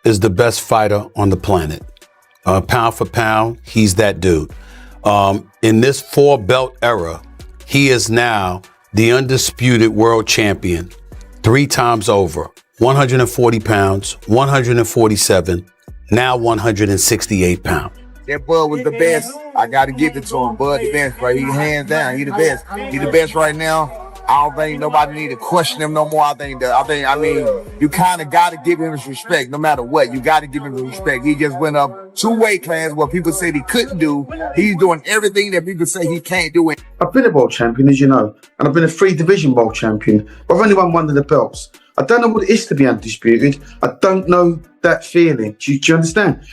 is the best fighter on the planet. Pound for pound, he's that dude. In this four-belt era, he is now the undisputed world champion 3 times over. 140 pounds, 147, now 168 pounds. That Bud was the best. I got to give it to him. Bud the best, right? He hands down. He the best. He the best right now. I don't think nobody need to question him no more. I mean, you kind of got to give him his respect no matter what. You got to give him his respect. He just went up 2 weight classes what people said he couldn't do. He's doing everything that people say he can't do. I've been a world champion, as you know, and I've been a 3-division world champion, but I've only won one of the belts. I don't know what it is to be undisputed. I don't know that feeling. Do you understand?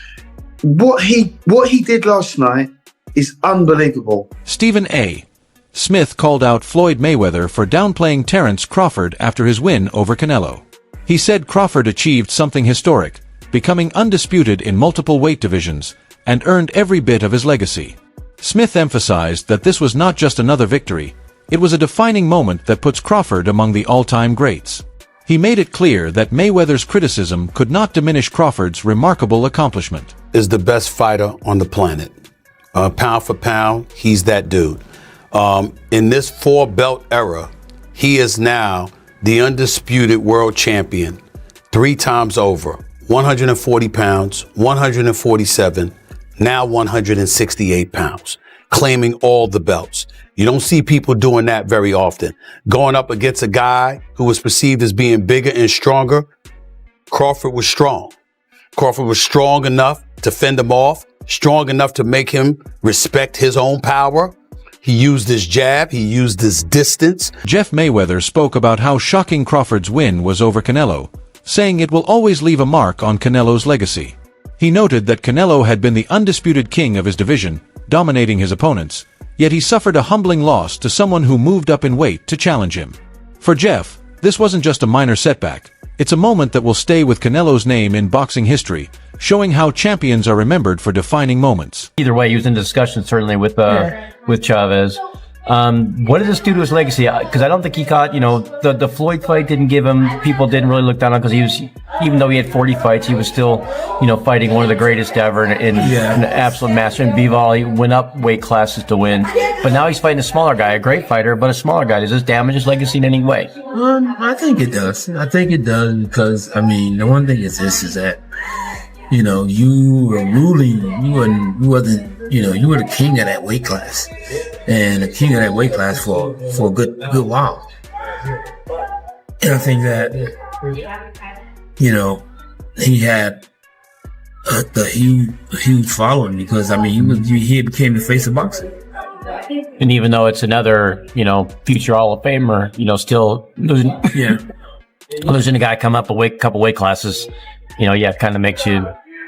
What he did last night is unbelievable. Stephen A. Smith called out Floyd Mayweather for downplaying Terence Crawford after his win over Canelo. He said Crawford achieved something historic, becoming undisputed in multiple weight divisions, and earned every bit of his legacy. Smith emphasized that this was not just another victory, it was a defining moment that puts Crawford among the all-time greats. He made it clear that Mayweather's criticism could not diminish Crawford's remarkable accomplishment. Is the best fighter on the planet. Pound for pound, he's that dude. In this four-belt era, he is now the undisputed world champion 3 times over. 140 pounds, 147, now 168 pounds, claiming all the belts. You don't see people doing that very often. Going up against a guy who was perceived as being bigger and stronger, Crawford was strong. Crawford was strong enough to fend him off, strong enough to make him respect his own power. He used his jab, he used his distance. Jeff Mayweather spoke about how shocking Crawford's win was over Canelo, saying it will always leave a mark on Canelo's legacy. He noted that Canelo had been the undisputed king of his division, dominating his opponents, yet he suffered a humbling loss to someone who moved up in weight to challenge him. For Jeff, this wasn't just a minor setback, it's a moment that will stay with Canelo's name in boxing history, showing how champions are remembered for defining moments. Either way, he was in discussion certainly with Chavez. What does this do to his legacy? Because I don't think he caught, the Floyd fight didn't give him, people didn't really look down on, because he was, even though he had 40 fights, he was still, fighting one of the greatest ever in an absolute master. In Bivol, he went up weight classes to win. But now he's fighting a smaller guy, a great fighter, but a smaller guy. Does this damage his legacy in any way? I think it does. I think it does because, the one thing is this, is that, you were ruling, you were the king of that weight class, and the king of that weight class for a good while. And I think that, he had a huge following because, he became the face of boxing. And even though it's another, future Hall of Famer, still losing a guy come up a couple weight classes, it kind of makes you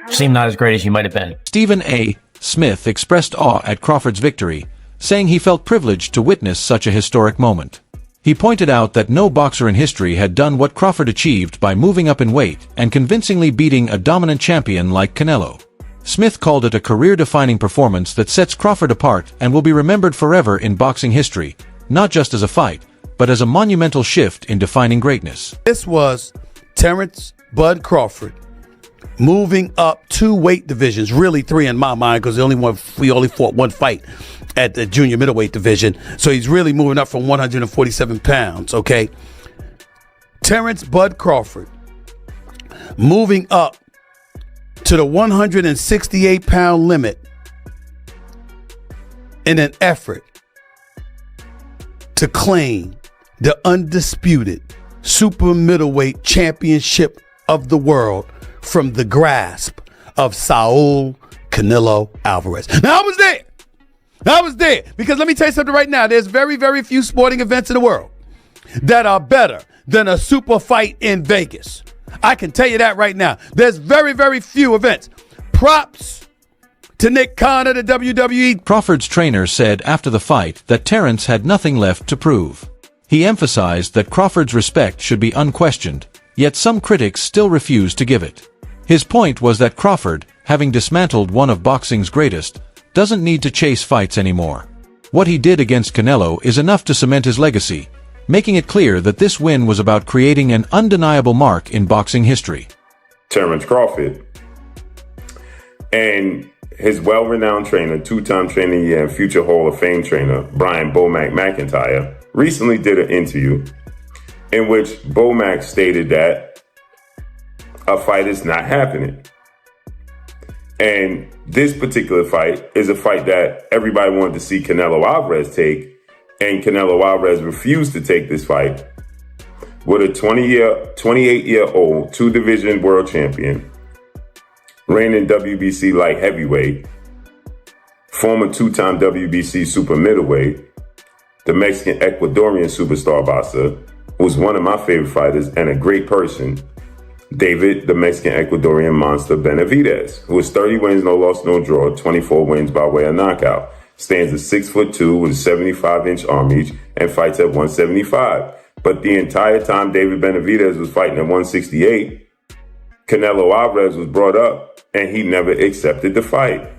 seem not as great as you might have been. Stephen A. Smith expressed awe at Crawford's victory, saying he felt privileged to witness such a historic moment. He pointed out that no boxer in history had done what Crawford achieved by moving up in weight and convincingly beating a dominant champion like Canelo. Smith called it a career-defining performance that sets Crawford apart and will be remembered forever in boxing history, not just as a fight, but as a monumental shift in defining greatness. This was Terence "Bud" Crawford moving up 2 weight divisions, really 3 in my mind, because we only fought 1 fight at the junior middleweight division. So he's really moving up from 147 pounds, okay? Terence "Bud" Crawford moving up to the 168-pound limit in an effort to claim the undisputed super middleweight championship of the world from the grasp of Saul Canelo Alvarez. Now, I was there because let me tell you something right now. There's very, very few sporting events in the world that are better than a super fight in Vegas. I can tell you that right now. There's very, very few events. Props to Nick Khan of the WWE. Crawford's trainer said after the fight that Terence had nothing left to prove. He emphasized that Crawford's respect should be unquestioned, yet some critics still refuse to give it. His point was that Crawford, having dismantled one of boxing's greatest, doesn't need to chase fights anymore. What he did against Canelo is enough to cement his legacy, making it clear that this win was about creating an undeniable mark in boxing history. Terence Crawford. And his well-renowned trainer, two-time trainer of the year and future Hall of Fame trainer, Brian Bomac McIntyre, recently did an interview in which Bomac stated that a fight is not happening. And this particular fight is a fight that everybody wanted to see Canelo Alvarez take, and Canelo Alvarez refused to take this fight with a 28-year-old two-division world champion, reigning WBC light heavyweight, former two-time WBC super middleweight, the Mexican Ecuadorian superstar boxer, who's one of my favorite fighters and a great person, David, the Mexican Ecuadorian monster Benavidez, who has 30 wins, no loss, no draw, 24 wins by way of knockout, stands at 6'2" with a 75-inch arm reach, and fights at 175. But the entire time David Benavidez was fighting at 168, Canelo Alvarez was brought up, and he never accepted the fight.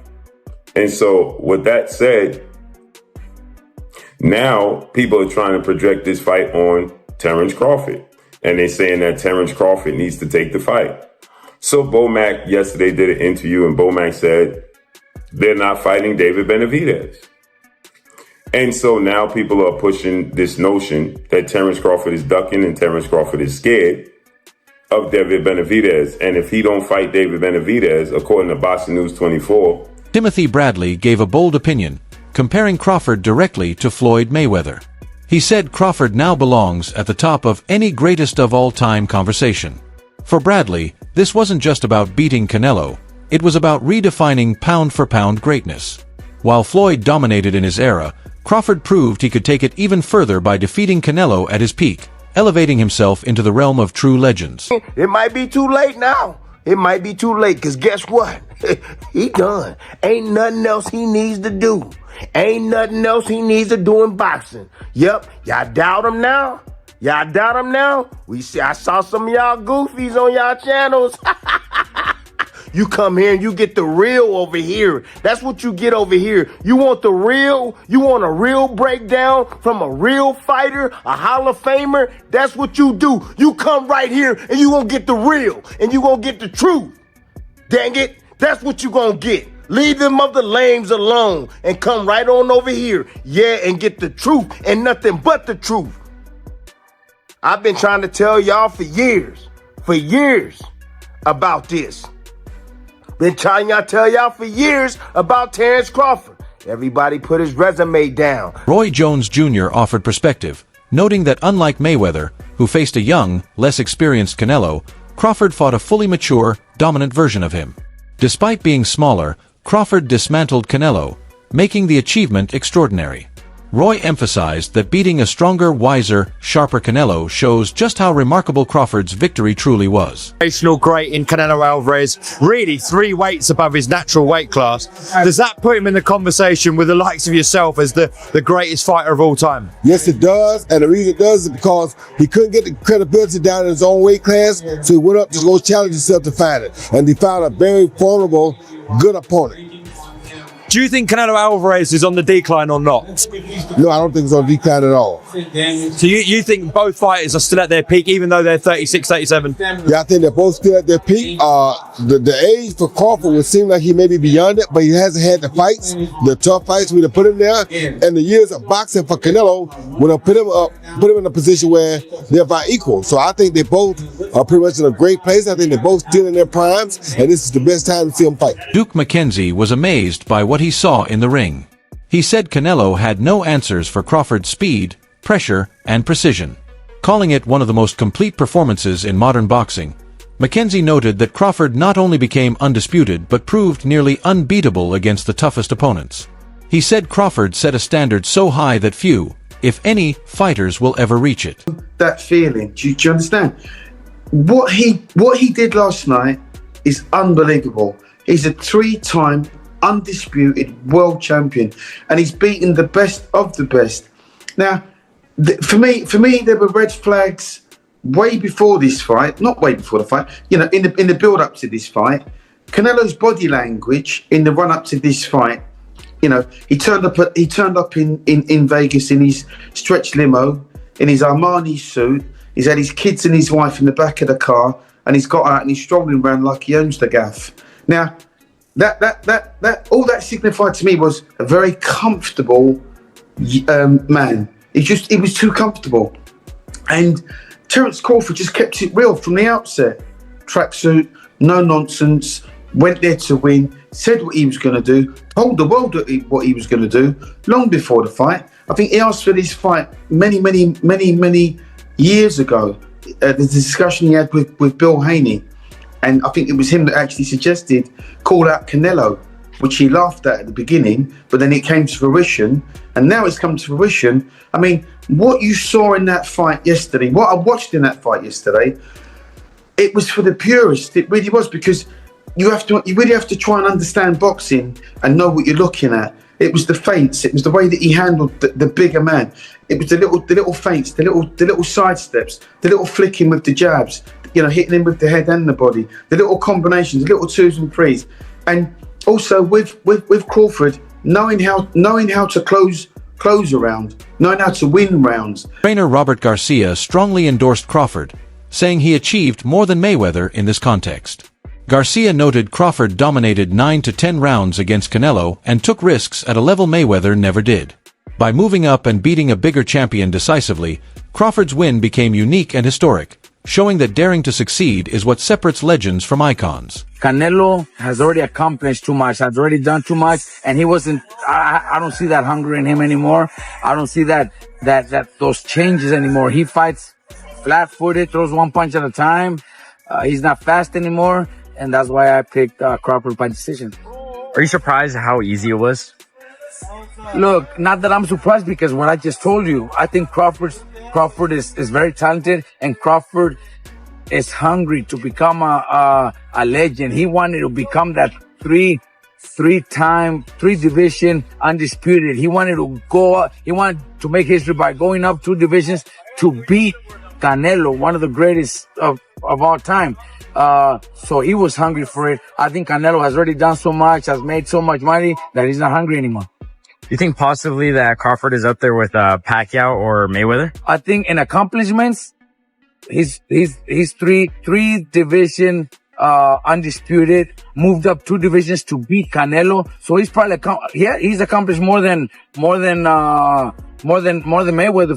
And so, with that said, now people are trying to project this fight on Terence Crawford. And they're saying that Terence Crawford needs to take the fight. So Bomac yesterday did an interview, and Bomac said they're not fighting David Benavidez. And so now people are pushing this notion that Terence Crawford is ducking and Terence Crawford is scared of David Benavidez. And if he don't fight David Benavidez, according to Boxing News 24, Timothy Bradley gave a bold opinion, comparing Crawford directly to Floyd Mayweather. He said Crawford now belongs at the top of any greatest of all time conversation. For Bradley, this wasn't just about beating Canelo, it was about redefining pound-for-pound greatness. While Floyd dominated in his era, Crawford proved he could take it even further by defeating Canelo at his peak, elevating himself into the realm of true legends. It might be too late now. It might be too late, because guess what? He done. Ain't nothing else he needs to do. Ain't nothing else he needs to do in boxing. Yep, y'all doubt him now? Y'all doubt him now? I saw some of y'all goofies on y'all channels. You come here and you get the real over here. That's what you get over here. You want the real? You want a real breakdown from a real fighter, a Hall of Famer? That's what you do. You come right here and you gonna get the real and you gonna get the truth. Dang it, that's what you gonna get. Leave them other lames alone and come right on over here. Yeah, and get the truth and nothing but the truth. I've been trying to tell y'all for years about this. Been trying to tell y'all for years about Terence Crawford. Everybody put his resume down. Roy Jones Jr. offered perspective, noting that unlike Mayweather, who faced a young, less experienced Canelo, Crawford fought a fully mature, dominant version of him. Despite being smaller, Crawford dismantled Canelo, making the achievement extraordinary. Roy emphasized that beating a stronger, wiser, sharper Canelo shows just how remarkable Crawford's victory truly was. Great in Canelo Alvarez, really 3 weights above his natural weight class. Does that put him in the conversation with the likes of yourself as the greatest fighter of all time? Yes, it does, and the reason it does is because he couldn't get the credibility down in his own weight class, so he went up to go challenge himself to find it, and he found a very formidable, good opponent. Do you think Canelo Alvarez is on the decline or not? No, I don't think it's on decline at all. So you think both fighters are still at their peak, even though they're 36, 37? Yeah, I think they're both still at their peak. The age for Crawford would seem like he may be beyond it, but he hasn't had the fights, the tough fights we have put him there. And the years of boxing for Canelo would have put him in a position where they're about equal. So I think they both are pretty much in a great place. I think they're both still in their primes, and this is the best time to see them fight. Duke McKenzie was amazed by what he saw in the ring. He said Canelo had no answers for Crawford's speed, pressure, and precision. Calling it one of the most complete performances in modern boxing, McKenzie noted that Crawford not only became undisputed but proved nearly unbeatable against the toughest opponents. He said Crawford set a standard so high that few, if any, fighters will ever reach it. That feeling, do you understand? What he did last night is unbelievable. He's a 3-time undisputed world champion, and he's beaten the best of the best. Now, for me, there were red flags way before this fight, not way before the fight. You know, in the build-up to this fight, Canelo's body language in the run-up to this fight. You know, he turned up in Vegas in his stretch limo, in his Armani suit. He's had his kids and his wife in the back of the car, and he's got out and he's strolling around like he owns the gaff. Now, that all that signified to me was a very comfortable man. He was too comfortable. And Terence Crawford just kept it real from the outset. Tracksuit, no nonsense, went there to win, said what he was going to do, told the world what he was going to do long before the fight. I think he asked for this fight many years ago. The discussion he had with Bill Haney. And I think it was him that actually suggested call out Canelo, which he laughed at the beginning, but then it came to fruition. And now it's come to fruition. I mean, what you saw in that fight yesterday, what I watched in that fight yesterday, it was for the purists. It really was, because you really have to try and understand boxing and know what you're looking at. It was the feints. It was the way that he handled the bigger man. It was the little feints, the little side steps, the little flicking with the jabs, hitting him with the head and the body, the little combinations, the little 2s and 3s, and also with Crawford knowing how to close a round, knowing how to win rounds. Trainer Robert Garcia strongly endorsed Crawford, saying he achieved more than Mayweather in this context. Garcia noted Crawford dominated 9 to 10 rounds against Canelo and took risks at a level Mayweather never did. By moving up and beating a bigger champion decisively, Crawford's win became unique and historic, showing that daring to succeed is what separates legends from icons. Canelo has already accomplished too much, has already done too much, and he wasn't, I don't see that hunger in him anymore. I don't see that those changes anymore. He fights flat-footed, throws one punch at a time. He's not fast anymore, and that's why I picked Crawford by decision. Are you surprised how easy it was? Look, not that I'm surprised, because what I just told you, I think Crawford is very talented, and Crawford is hungry to become a legend. He wanted to become that three division undisputed. He wanted to make history by going up 2 divisions to beat Canelo, one of the greatest of all time. So he was hungry for it. I think Canelo has already done so much, has made so much money, that he's not hungry anymore. You think possibly that Crawford is up there with Pacquiao or Mayweather? I think in accomplishments, he's 3 division undisputed, moved up 2 divisions to beat Canelo. So he's probably he's accomplished more than Mayweather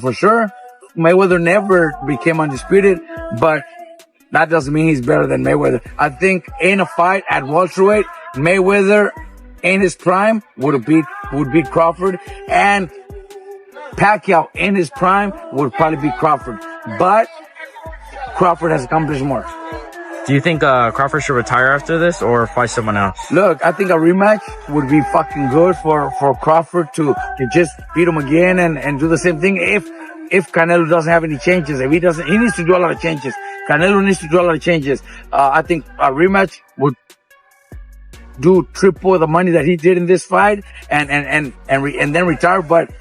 for sure. Mayweather never became undisputed, but that doesn't mean he's better than Mayweather. I think in a fight at welterweight, Mayweather in his prime would beat Crawford, and Pacquiao in his prime would probably beat Crawford. But Crawford has accomplished more. Do you think Crawford should retire after this or fight someone else? Look, I think a rematch would be fucking good for Crawford to just beat him again and do the same thing. If Canelo doesn't have any changes, he needs to do a lot of changes. Canelo needs to do a lot of changes. I think a rematch would do triple the money that he did in this fight and then retire. But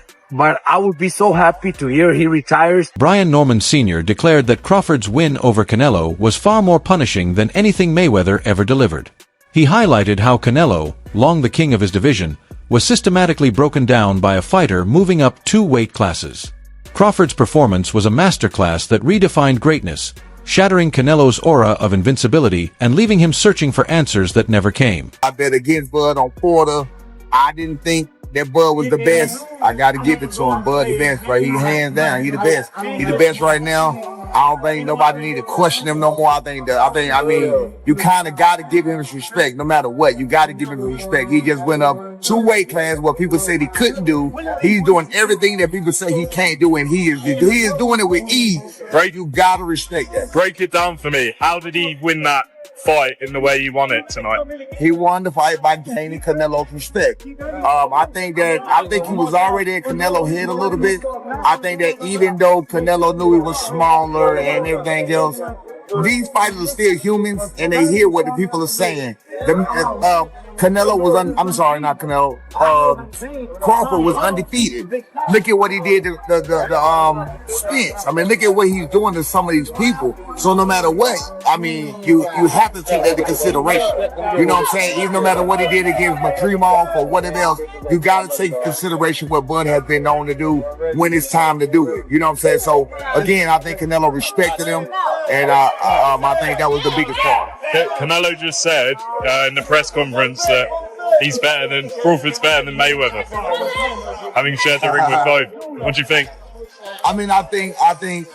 I would be so happy to hear he retires. Brian Norman Sr. declared that Crawford's win over Canelo was far more punishing than anything Mayweather ever delivered. He highlighted how Canelo, long the king of his division, was systematically broken down by a fighter moving up 2 weight classes. Crawford's performance was a masterclass that redefined greatness, shattering Canelo's aura of invincibility and leaving him searching for answers that never came. I bet against Bud on Porter. I didn't think that Bud was the best. I got to give it to him. Bud the best, right? He hands down. He the best. He the best right now. I don't think nobody need to question him no more. I mean, you kind of got to give him his respect no matter what. You got to give him his respect. He just went up 2 weight classes what people said he couldn't do. He's doing everything that people say he can't do, and he is doing it with ease. Right? You got to respect that. Break it down for me. How did he win that fight in the way you won it tonight? He won the fight by gaining Canelo's respect. I think he was already in Canelo's head a little bit. I think that even though Canelo knew he was smaller and everything else, these fighters are still humans and they hear what the people are saying. Canelo was I'm sorry, not Canelo. Crawford was undefeated. Look at what he did to the Spence. I mean, look at what he's doing to some of these people. So no matter what, I mean, you have to take that into consideration. You know what I'm saying? Even no matter what he did against Matrimov or whatever else, you got to take into consideration what Bud has been known to do when it's time to do it. You know what I'm saying? So again, I think Canelo respected him, and I think that was the biggest part. Canelo just said in the press conference that Crawford's better than Mayweather, having shared the ring with both. What do you think? I mean, I think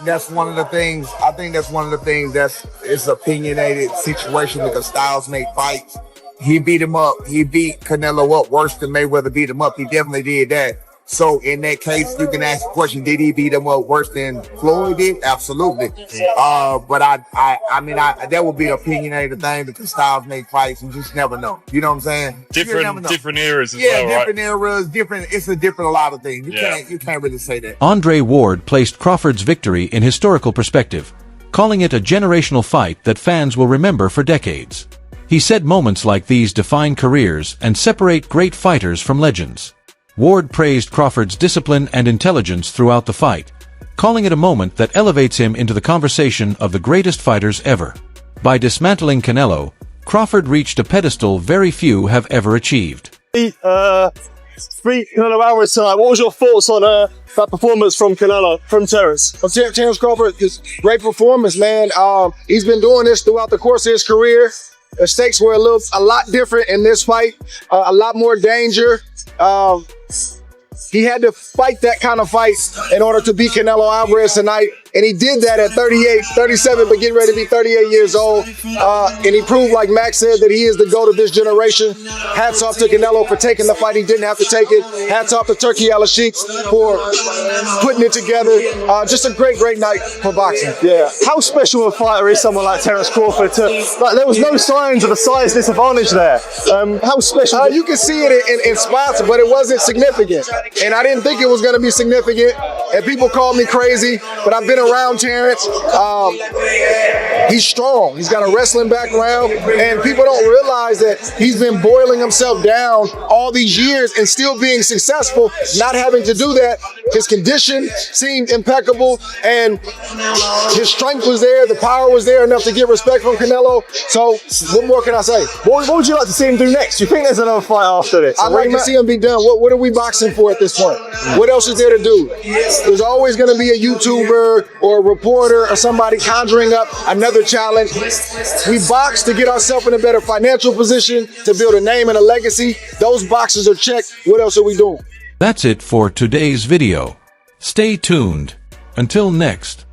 that's one of the things. I think that's one of the things that's it's opinionated situation because styles make fights. He beat him up. He beat Canelo up worse than Mayweather beat him up. He definitely did that. So in that case, you can ask the question: did he beat him up worse than Floyd did? Absolutely. But I mean, that would be an opinionated thing because styles make fights. You just never know. You know what I'm saying? Different eras as well, yeah, right? different eras, different. It's a lot of things. You can't really say that. Andre Ward placed Crawford's victory in historical perspective, calling it a generational fight that fans will remember for decades. He said moments like these define careers and separate great fighters from legends. Ward praised Crawford's discipline and intelligence throughout the fight, calling it a moment that elevates him into the conversation of the greatest fighters ever. By dismantling Canelo, Crawford reached a pedestal very few have ever achieved. Canelo Alvarez tonight. What was your thoughts on that performance from Terence? Terence Crawford is great performance, man. He's been doing this throughout the course of his career. The stakes were a lot different in this fight, a lot more danger. He had to fight that kind of fight in order to beat Canelo Alvarez tonight. And he did that at 37, but getting ready to be 38 years old. And he proved, like Max said, that he is the GOAT of this generation. Hats off to Canelo for taking the fight. He didn't have to take it. Hats off to Turkey Al-Sheikh for putting it together. Just a great night for boxing. Yeah. How special a fighter is someone like Terence Crawford? There was no signs of a size disadvantage there. How special? You can see it in spots, but it wasn't significant. And I didn't think it was going to be significant. And people called me crazy, but I've been around Terence. He's strong. He's got a wrestling background, and people don't realize that he's been boiling himself down all these years and still being successful, not having to do that. His condition seemed impeccable, and his strength was there. The power was there enough to get respect from Canelo. So what more can I say? What would you like to see him do next? Do you think there's another fight after this? I'd like to see him be done. What are we boxing for at this point? What else is there to do? There's always going to be a YouTuber or a reporter or somebody conjuring up another challenge. We box to get ourselves in a better financial position, to build a name and a legacy. Those boxes are checked. What else are we doing? That's it for today's video. Stay tuned. Until next.